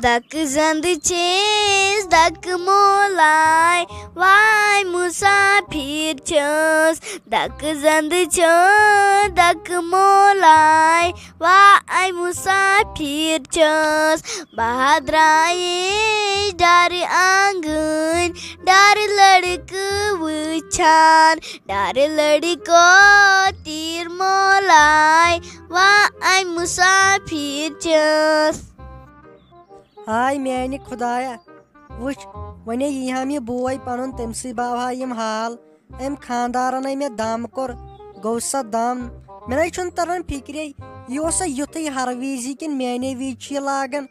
دک زند چھس دک مولائے واے مسافر چھس دک زند چھ دک مولائے واے مسافر چھس بہٕ درٛایس ڈر آنگن ڈر لڑکہٕ وٕچھان ڈر لڑکو تیر مولائے واے مسافر چھس. ہائے میانہِ خۄدایا وٕچھ وۄنۍ یی ہم یہِ بوے پنُن تٔمسٕے باوہا یِم حال أمۍ خاندارن مےٚ دم کوٚر گوٚو سا دم مےٚ نَے چھُنہٕ تران فِکرے یہِ اوسا یُتھُے ہر وِزِ کِنہٕ میانے وِزِ چھُ یہِ لاگان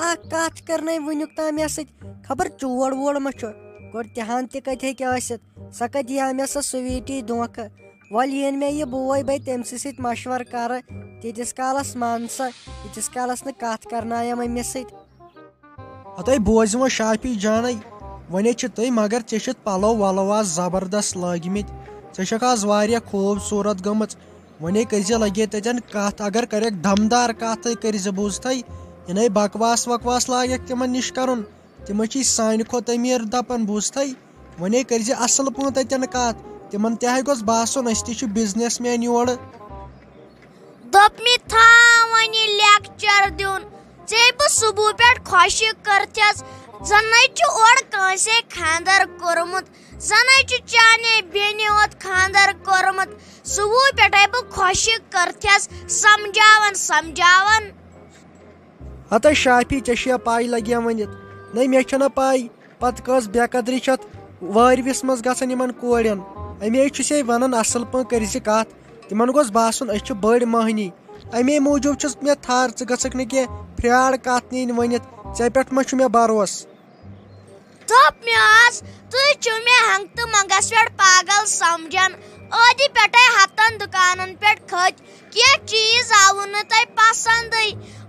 اکھ کتھ کٔرنَے وُنیُک تام مےٚ سۭتۍ خبر چور وور ما چھُ گۄڈٕ تِہن تہِ کتہِ ہیٚکہِ ٲسِتھ سۄ کتہِ یی ہا مےٚ سۄ سُویٖٹی دھوکہٕ وۄلہٕ یِنہٕ مےٚ یہِ بوے بہٕ تٔمسٕے سۭتۍ مشورٕ کرٕ تیٖتِس کالس مان سا ییٖتِس کالس نہٕ کتھ کرنایم أمِس سۭتۍ. ہتے بوٗزِو وۄنۍ شافی جانے وۄنۍ چھِ تُہۍ مگر ژےٚ چھِتھ پلو ولو آز زبردست لٲگمٕتۍ ژےٚ چھکھ آز واریاہ خوٗبصوٗرت گٔمٕژ وۄنۍ کٔرزِ لگے تتٮ۪ن کتھ اگر کریکھ دمدار کتھ کٔرزِ بوٗزتھے یِنٕے بکواس وکواس لاگیکھ تِمن نِش کرُن تِم چھی سانہِ کھۄتہٕ أمیٖر دپان بوٗزتھے وۄنۍ کٔرزِ اصل پٲٹھۍ تتٮ۪ن کتھ تِمن تہِ گوٚژھ باسُن أسۍ تہِ چھِ بِزنس مین یورٕ. دوٚپ مےٚ تھاو وۄنۍ یہِ لیکچر دیُن ژےٚ بہٕ صبح پٮ۪ٹھ خۄشِک کٔرتھس زَنَے چھُ اورٕ کٲنٛسے خانٛدر کوٚرمُت زَنَے چھُ چانے بیٚنہِ یوت خانٛدر کوٚرمُت صبح پٮ۪ٹھے بہٕ خۄشِک کٔرتھس سمجاوان. ہتے شافی ژےٚ چھےٚ پاے لگیا ؤنِتھ نَے مےٚ چھنہٕ پاے پتہٕ کۄس بے قدری چھِ اتھ وٲروِس منٛز گژھان یِمن کورٮ۪ن امی چھُسے ونان اصل پٲٹھۍ کٔرزِ کتھ تِمن گوٚژھ باسُن أسۍ چھِ بٔڑۍ مٔہنی امی موٗجوٗب چھُس مےٚ تھار ژٕ گژھکھ نہٕ کینٛہہ فراڈ کتھ نِنۍ ؤنِتھ ژےٚ پٮ۪ٹھ ما چھُ مےٚ بروسہٕ. دوٚپ مےٚ آز تُہۍ چھِو مےٚ ہنٛگہٕ تہٕ منٛگس پٮ۪ٹھ پاگل سمجان ٲدِ پٮ۪ٹھے ہتن دُکانن پٮ۪ٹھ کھٔتۍ کینٛہہ چیٖز آوٕ نہٕ تۄہہِ پسنٛدٕے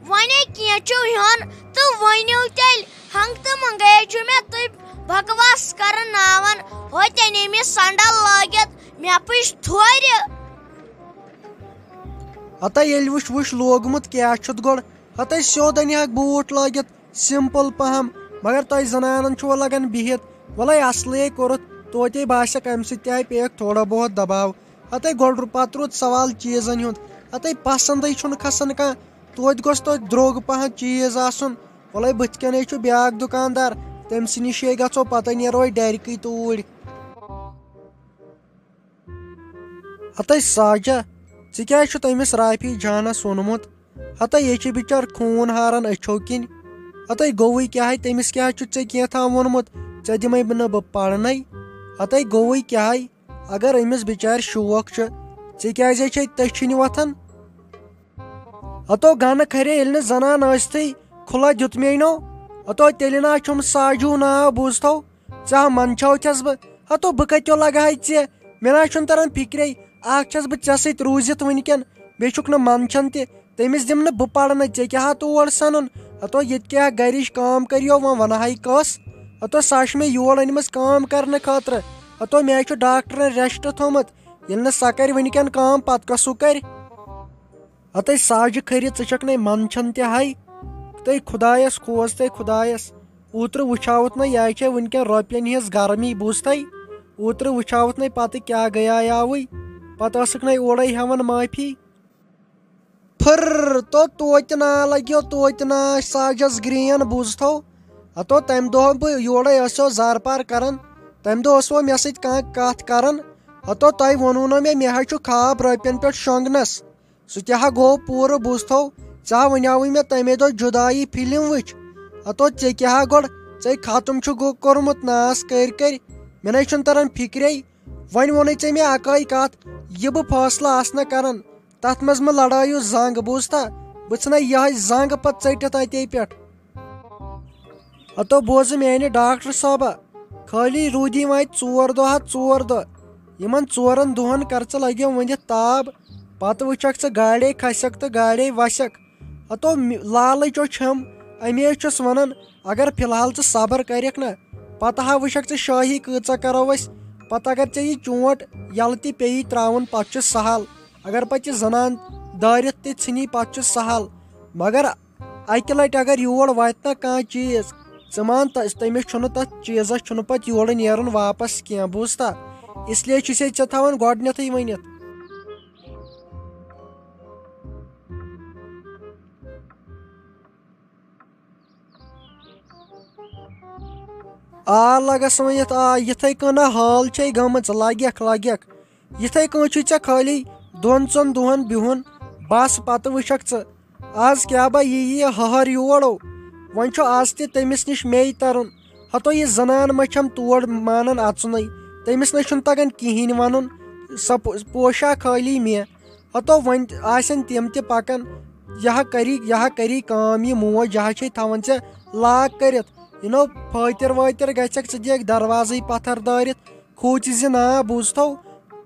وۄنۍ کینٛہہ چھُ ہیوٚن تہٕ ؤنِو تیٚلہِ ہنٛگہٕ تہٕ منٛگے چھُ مےٚ تُہۍ بکواس کرناوان ہوٚتہِ انے مےٚ سنڈل لٲگِتھ مےٚ پٕش تھورِ. ہتے ییٚلہِ وٕچھ لوگمُت کیٛاہ چھُتھ گۄڈٕ ہتے سیوٚد أنۍہَکھ بوٗٹھ لٲگِتھ سمپل پہم مگر تۄہہِ زنانن چھُو لگان بِہِتھ وَلے اصلے کوٚرُتھ توتہِ باسیٚکھ امہِ سۭتۍ تہِ آیہِ پیٚیَکھ تھوڑا بہت دباو ہتے گۄڈٕ پتہٕ روٗد سوال چیٖزن ہُنٛد ہتے پسنٛدے چھُنہٕ کھسان کانٛہہ توتہِ گوٚژھ توتہِ درٛوگ پہم چیٖز آسُن وَلے بٕتھِ کنے چھُ بیاکھ دُکاندار تٔمسٕے نِشے گژھو پتہٕ نیرو أسۍ ڈرکٕے توٗرۍ. ہتے ساجا ژٕ کیٛازِ چھُتھ أمِس رافی جانس ووٚنمُت ہتے یے چھِ بِچار خوٗن ہاران أچھو کِنۍ ہتے گوٚوُے کیٛاہ تٔمِس کیٛاہ چھُتھ ژےٚ کینٛژھا ووٚنمُت ژےٚ دِمے نہٕ بہٕ پرنَے ہتے گوٚوُے کیٛاہ اگر أمِس بِچارِ شوق چھُ ژےٚ کیٛازِ چھے تٔچھِنۍ وۄتھان ہتو گنہٕ کھرے ییٚلہِ نہٕ زنان ٲسۍتھٕے کھُلا دیُتمے نو ہتو تیٚلہِ نا چھُم ساجوٗ ناو بوٗزتھو ژٕ ہا منٛدچھو تھس بہٕ ہتو بہٕ کتہِ لگہٕ ہا ژےٚ مےٚ نہ چھُنہٕ تران فِکرے اکھ چھس بہٕ ژےٚ سۭتۍ روٗزِتھ وٕنکیٚن بیٚیہِ چھُکھ نہٕ منٛدچھان تہِ تٔمِس دِمہٕ نہٕ بہٕ پرنہٕ ژےٚ کیٛاہ تور سنُن ہتو ییٚتہِ کیٛاہ گرِچ کٲم کٔرِو وۄنۍ ونہٕ ہاے کۄس ہتو سۄ چھِ مےٚ یور أنمٕژ کٲم کرنہٕ خٲطرٕ ہتو مےٚ چھُ ڈاکٹرن ریسٹ تھوٚمُت ییٚلہِ نہٕ سۄ کرِ وٕنکیٚن کٲم پتہٕ کۄس سُہ کرِ ہتے ساجہِ کھٔرِ ژٕ چھکھ نَے منٛدچھان تہِ ہاے تٔے خۄدایس کھوژ خۄدایس اوترٕ وٕچھاوُتھ نَے یہِ چھے وٕنکیٚن رۄپین ہِنٛز گرمی بوٗزتھے اوترٕ وٕچھاوُتھ نَے پتہٕ کیٛاہ گٔیاوٕے پتہٕ ٲسٕکھ نَے اورے ہٮ۪وان معٲفی پھٕر توتہِ نا لگیو توتہِ نا ساجس گرین بوٗزتھو ہتو تمہِ دۄہ بہٕ یورے ٲسیو زار پار کران تمہِ دۄہ اوسوٕ مےٚ سۭتۍ کانٛہہ کتھ کران ہتو تۄہہِ ووٚنوُ نہٕ مےٚ حظ چھُ خواب رۄپین پٮ۪ٹھ شۄنٛگنس سُہ تہِ ہا گوٚو پوٗرٕ بوٗزتھو ژےٚ ہا ونیاوُے مےٚ تمے دۄہ جُدایی فِلم وٕچھ ہتو ژےٚ کیٛاہ گۄڈٕ ژےٚ ختم چھُکھ کوٚرمُت ناس کٔرۍ مےٚ نَے چھُنہٕ تران فِکرے وۄنۍ ووٚنُے ژےٚ مےٚ اکٲے کتھ یہِ بہٕ فٲصلہٕ آسنا کران تتھ منٛز مہ لڑٲیِو زنٛگ بوٗزتھا بہٕ ژھٕنے یِہے زنٛگ پتہٕ ژٔٹِتھ اتے پٮ۪ٹھ. ہتو بوزٕ میانہِ ڈاکٹر صٲبا خٲلی روٗدی وۄنۍ 4 دۄہ 4 دۄہ یِمن 4 دۄہن کر ژٕ لگیو ؤنِتھ تاب پتہٕ وٕچھکھ ژٕ گاڑے کھسکھ تہٕ گاڑے وسکھ ہتو لالچو چھم امی چھُس ونان اگر فی الحال ژٕ صبر کرکھ نا پتہٕ ہا وٕچھکھ ژٕ شٲہی کۭژاہ کرو أسۍ پتہٕ اگر ژےٚ یہِ چونٛٹ یلہٕ تہِ پیٚیی ترٛاوُن پتہٕ چھُ سہل اگر پتہٕ یہِ زنان دٲرِتھ تہِ ژھٕنی پتہٕ چھُ سہل مگر اکہِ لٹہِ اگر یور واتہِ نا کانٛہہ چیٖز ژٕ مان تٔمِس چھُنہٕ تتھ چیٖزس چھُنہٕ پتہٕ یورٕ نیرُن واپس کینٛہہ بوٗزتھا اسلیے چھُسے ژےٚ تھاوان گۄڈٕنیتھٕے ؤنِتھ. آ لگس ؤنِتھ آ یِتھٕے کٔنۍ حال چھے گٔمٕژ لگٮ۪کھ یِتھٕے کٔنۍ چھُے ژےٚ خٲلی 2-3 دۄہن بِہُن بس پتہٕ وٕچھکھ ژٕ آز کیٛاہ با یی ہہر یورو وۄنۍ چھُ آز تہِ تٔمِس نِش مے ترُن ہتو یہِ زنان ما چھم تور مانان اژنُے تٔمِس نَے چھُنہٕ تگان کہیٖنۍ ونُن سۄ پوشا خٲلی مےٚ ہتو وۄنۍ آسن تِم تہِ پکان یہِ کری کٲم یہِ موج یہِ چھے تھاوان ژےٚ لاک کٔرِتھ یِنو فٲتِر وٲتِر گژھکھ ژٕ دِکھ دروازٕے پتھر دٲرِتھ کھوٗژِ زِ نا بوٗزتھو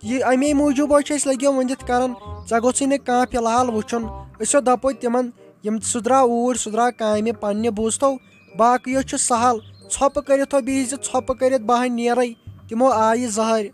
یہِ امے موٗجوٗب چھِ أسۍ لٔگِو ؤنِتھ کران ژےٚ گوٚژھُے نہٕ کانٛہہ فِلحال وٕچھُن أسۍ دپو تِمن یِم سُہ درٛاو اوٗرۍ سُہ درٛاو کامہِ پننہِ بوٗزتھو باقٕے چھُ سہل ژھۄپہٕ کٔرِتھ بِہزِ ژھۄپہٕ کٔرِتھ بہٕ نیرے تِمو آیہِ زہر.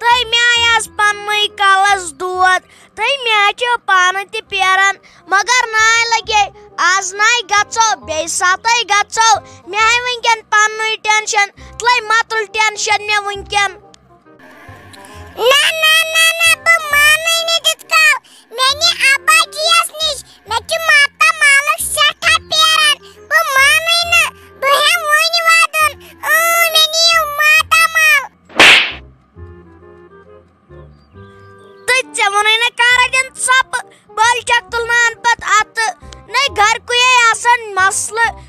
تہٕ مےٚ آز پننُے کلس دود تہٕ مےٚ چھُ پانہٕ تہِ پیران مگر ناے لگے آز ناے گژھو بیٚیہِ ساتہٕ گژھو مےٚ ہاے وٕنکیٚن پننُے ٹینشن تُلے مہ تُل ٹینشن مےٚ وٕنکیٚن.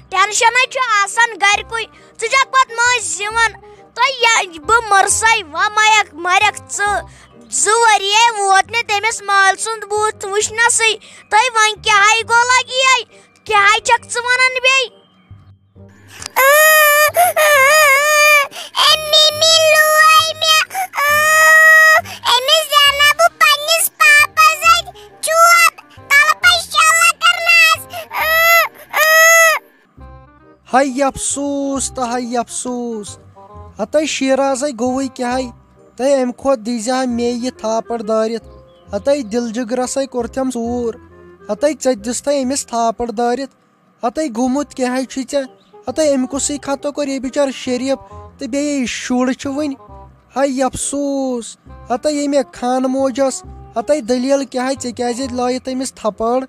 ٹینشن چھُ آسان گرِکُے ژٕ چھکھ پتہٕ مٔنٛزۍ یِوان تہٕ بہٕ مٕرسے وۄنۍ مرکھ ژٕ 2 ؤری ووت نہٕ تٔمِس مٲلۍ سُنٛد بُتھ وٕچھنسٕے تہٕ وۄنۍ کیٛاہ گوٚو لگی کیٛاہ چھکھ ژٕ ونان بیٚیہِ. ہَے افسوٗس تہٕ ہَے افسوٗس ہتَے شیٖرازے گوٚوُے کیٛاہ تہٕ امہِ کھۄتہٕ دیٖزِ ہا مے یہِ تھاپڑ دٲرِتھ ہتَے دِل جگرسے کوٚرتھٮ۪م ژوٗر ہتَے ژےٚ دِژتھے أمِس تھاپڑ دٲرِتھ ہتَے گوٚمُت کیٛاہ چھُے ژےٚ ہتَے امہِ کُسٕے خطا کوٚر یہِ بِچار شریٖف تہٕ بیٚیہِ یہِ شُر چھُ وٕنہِ ہَے افسوٗس ہتَے ییٚمہِ خانہٕ موج ٲس ہتَے دٔلیٖل کیٛاہ ژےٚ کیٛازِ لٲیِتھ أمِس تھپٲڑ.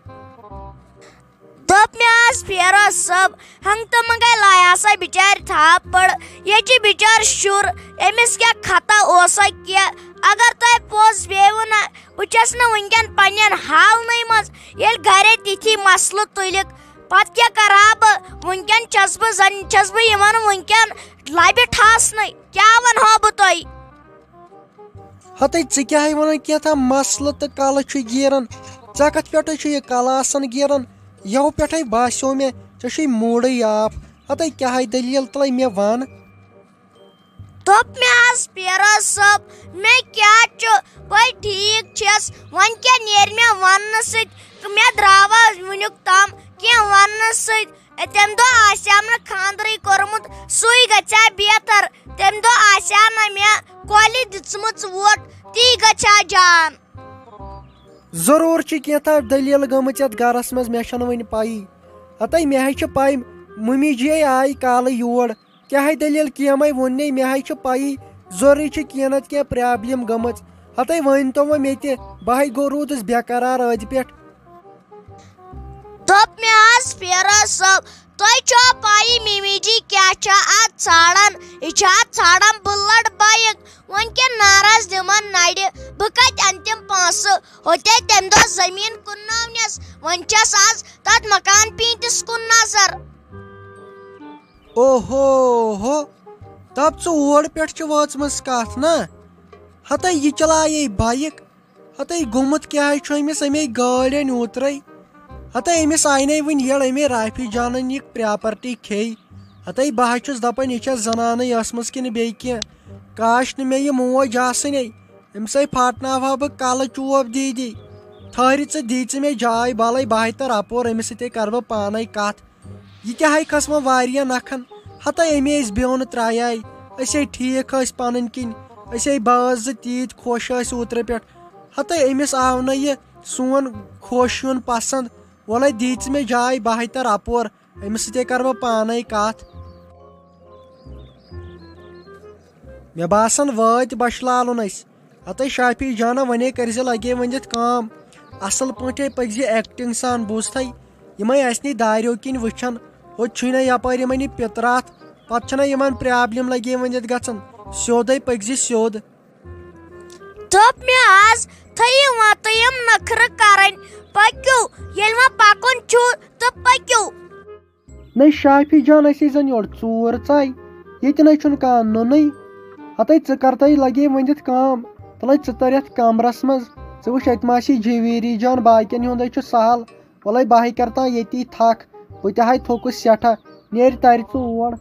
دوٚپ مےٚ آز فیروز صٲب ہنٛگتہٕ منٛگے لایاسا بِچارِ تھاپڑ یہِ چھُ بِچار شُر أمِس کیٛاہ خطا اوسا کینٛہہ اگر تۄہہِ پوٚز پیٚیوٕ نا بہٕ چھس نہٕ وٕنکیٚن پننٮ۪ن حالنٕے منٛز ییٚلہِ گرے تِتھی مسلہٕ تُلِکھ پتہٕ کیٛاہ کرہا بہٕ وٕنکیٚن چھس بہٕ یِوان وٕنکیٚن لبہِ ٹھاسنٕے کیٛاہ ونہو بہٕ تۄہہِ. ہتَے ژٕ کیٛاہ ونان کینٛژھا مسلہٕ تہٕ کلہٕ چھُ گیران ژےٚ کتھ پٮ۪ٹھے چھُ یہِ کلہٕ آسان گیران یَوٕ پٮ۪ٹھے باسیو مےٚ ژےٚ چھُے موٗڈٕے آف ہتَے کیٛاہ دٔلیٖل تُلے مےٚ ون. دوٚپ مےٚ حظ فیروز صٲب مےٚ کیٛاہ چھُ بہٕ ٹھیٖک چھس وۄنۍ کیٛاہ نیرِ مےٚ وننہٕ سۭتۍ مےٚ درٛاوا وُنیُک تام کینٛہہ وننہٕ سۭتۍ تمہِ دۄہ آسہِ نہٕ خانٛدرٕے کوٚرمُت سُے گژھِ ہا بہتر تمہِ دۄہ آسہِ ہا نہٕ مےٚ کۄلہِ دِژمٕژ ووٹ تی گژھِ ہا جان. ضروٗر چھِ کینٛژھا دٔلیٖل گٔمٕژ یتھ گرس منٛز مےٚ چھنہٕ وُنہِ پَیی ہتَے مےٚ ہے چھِ پاے مٔمی جی آیہِ کالہٕ یور کیٛاہ دٔلیٖل کیٚنٛہہ ووٚننَے مےٚ ہے چھِ پَیی ضروٗری چھِ کینٛہہ نتہٕ کینٛہہ پرابلِم گٔمٕژ ہتَے ؤنۍتو وۄنۍ مےٚ تہِ بہٕ ہے روٗدُس بےٚقرار ٲدِ پٮ۪ٹھ. دوٚپ مےٚ حظ فیروز صٲب تۄہہِ چھوا پایی ممی جی کیٛاہ چھِ اتھ ژھانڈان یہِ چھِ اتھ ژھانڈان بُلٹ بایک وۄنۍ کیٛاہ ناراض دِمن نرِ بہٕ کتہِ انہٕ تِم پونٛسہٕ ہوٚتے تمہِ دۄہ زٔمیٖن کٕننٲونس وۄنۍ چھس آز تتھ مکان پیٖنتِس کُن نظر. اوہو دپ ژٕ اور پٮ۪ٹھ چھِ وٲژمٕژ کتھ نا ہتَے یہِ چلایے بایک ہتَے گوٚمُت کیٛاہ چھُ أمِس اَمے گٲڑۍ أنۍ اوترَے ہتَے أمِس آیہِ نَے وٕنہِ یٔڑ اَمے رافی جانن یہِ پراپرٹی کھیٚیہِ ہتَے بہٕ حظ چھُس دپان یہِ چھےٚ زنانٕے ٲسمٕژ کِنہٕ بیٚیہِ کینٛہہ کاش نہٕ مےٚ یہِ موج آسٕنے أمِس ہے پھاٹناوہا بہٕ کلہٕ چوب دی ٹھہرِ ژٕ دی ژٕ مےٚ جاے بلے بہٕ ہاے تر اپور أمِس سۭتۍ کرٕ بہٕ پانے کتھ یہِ کیٛاہ ہے کھٔژ وۄنۍ واریاہ نکھن ہتا اَمے أسۍ بیٚہونہٕ ترٛایے أسۍ ہے ٹھیٖک ٲسۍ پنٕنۍ کِنۍ أسۍ ہے بٲژ زٕ تیٖتۍ خۄش ٲسۍ اوترٕ پٮ۪ٹھ ہتا أمِس آو نہٕ یہِ سون خۄش یُن پسنٛد وَلے دی ژٕ مےٚ جاے بہٕ ہاے تر اپور أمِس سۭتۍ کرٕ بہٕ پانے کتھ مےٚ باسان وٲتۍ بشلالُن أسۍ ہتے شافی جانا وۄنۍ کٔرزِ لگے ؤنِتھ کٲم اصل پٲٹھۍ پٔکزِ ایٚکٹنٛگ سان بوٗزتھے یِمے آسنٕے داریو کِنۍ وٕچھان ہوٚتہِ چھُے نہ یپٲرۍ یِمن یہِ پِتراتھ پتہٕ چھنہ یِمن پرابلم لگے ؤنِتھ گژھان سیوٚدے پٔکزِ سیوٚد دوٚپ مےٚ آز تھٲیِو وۄنۍ تُہۍ یِم نخرٕ کرٕنۍ پٔکِو ییٚلہِ وۄنۍ پکُن چھُ تہٕ پٔکِو نٔے شافی جان أسی زن یورٕ ژوٗر ژاے ییٚتہِ نَے چھُنہٕ کانٛہہ نوٚنُے ہتے ژٕ کر تہٕ لگے ؤنِتھ کٲم تُلے ژٕ تر یتھ کمرس منٛز ژٕ وٕچھ اتہِ ما آسی جویری جان باقین ہُنٛدے چھُ سہل وَلے بہے کرتان ییٚتی تھکھ بہٕ تہِ ہاے تھوٚکُس سٮ۪ٹھاہ نیرِ ترِ ژٕ اور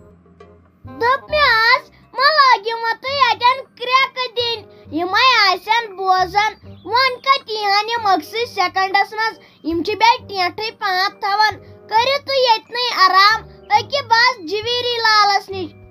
دوٚپ مےٚ آز ما لٲگِو وۄنۍ تُہۍ اَتٮ۪ن کرٛٮ۪کہٕ دِنۍ یِمے آسن بوزان وۄنۍ کتہِ یِہن یِم أکسٕے سیکنڈس منٛز یِم چھِ بیٚیہِ ٹینٹھٕے پانٛپ تھاوان کٔرِو تُہۍ ییٚتنٕے آرام أکہِ بس جویری لالس نِش